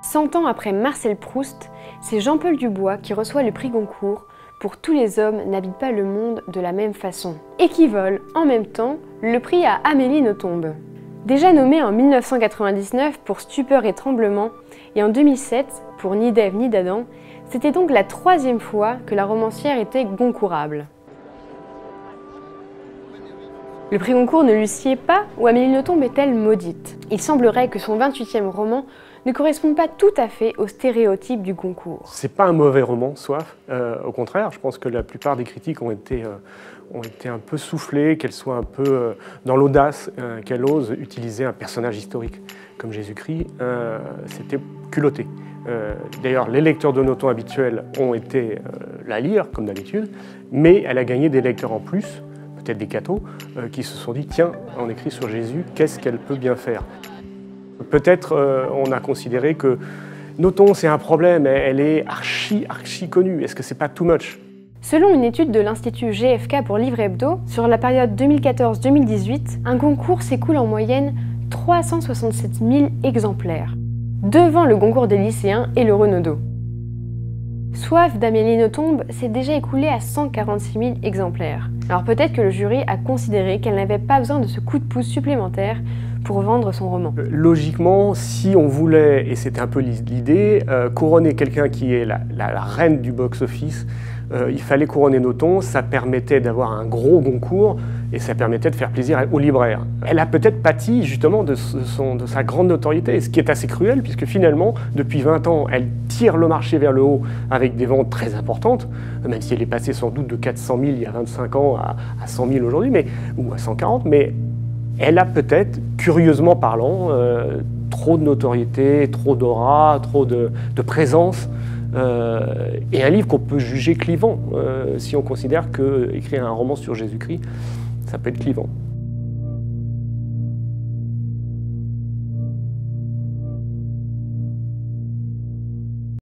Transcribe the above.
Cent ans après Marcel Proust, c'est Jean-Paul Dubois qui reçoit le prix Goncourt pour Tous les hommes n'habitent pas le monde de la même façon, et qui vole en même temps le prix à Amélie Nothomb. Déjà nommée en 1999 pour Stupeur et tremblement et en 2007 pour Ni d'Ève ni d'Adam, c'était donc la troisième fois que la romancière était goncourable. Le prix Goncourt ne lui sied pas ou Amélie Nothomb est-elle maudite? Il semblerait que son 28e roman ne corresponde pas tout à fait aux stéréotypes du Goncourt. C'est pas un mauvais roman, Soif. Au contraire, je pense que la plupart des critiques ont été un peu soufflées, qu'elle soit un peu dans l'audace, qu'elle ose utiliser un personnage historique comme Jésus-Christ. C'était culotté. D'ailleurs, les lecteurs de Nothomb habituels ont été la lire, comme d'habitude, mais elle a gagné des lecteurs en plus, peut-être des cathos, qui se sont dit « Tiens, on écrit sur Jésus, qu'est-ce qu'elle peut bien faire ?» Peut-être on a considéré que Nothomb, c'est un problème, elle est archi connue. Est-ce que c'est pas too much? Selon une étude de l'Institut GFK pour Livre Hebdo, sur la période 2014-2018, un Goncourt s'écoule en moyenne 367 000 exemplaires, devant le Goncourt des lycéens et le Renaudot. Soif d'Amélie Nothomb s'est déjà écoulé à 146 000 exemplaires. Alors peut-être que le jury a considéré qu'elle n'avait pas besoin de ce coup de pouce supplémentaire pour vendre son roman. Logiquement, si on voulait, et c'était un peu l'idée, couronner quelqu'un qui est la reine du box-office, il fallait couronner Nothomb, ça permettait d'avoir un gros Goncourt et ça permettait de faire plaisir aux libraires. Elle a peut-être pâti justement de sa grande notoriété, ce qui est assez cruel puisque finalement, depuis 20 ans, elle tire le marché vers le haut avec des ventes très importantes, même si elle est passée sans doute de 400 000 il y a 25 ans à 100 000 aujourd'hui, ou à 140, mais elle a peut-être, curieusement parlant, trop de notoriété, trop d'aura, trop de présence, et un livre qu'on peut juger clivant, si on considère qu'écrire un roman sur Jésus-Christ, ça peut être clivant.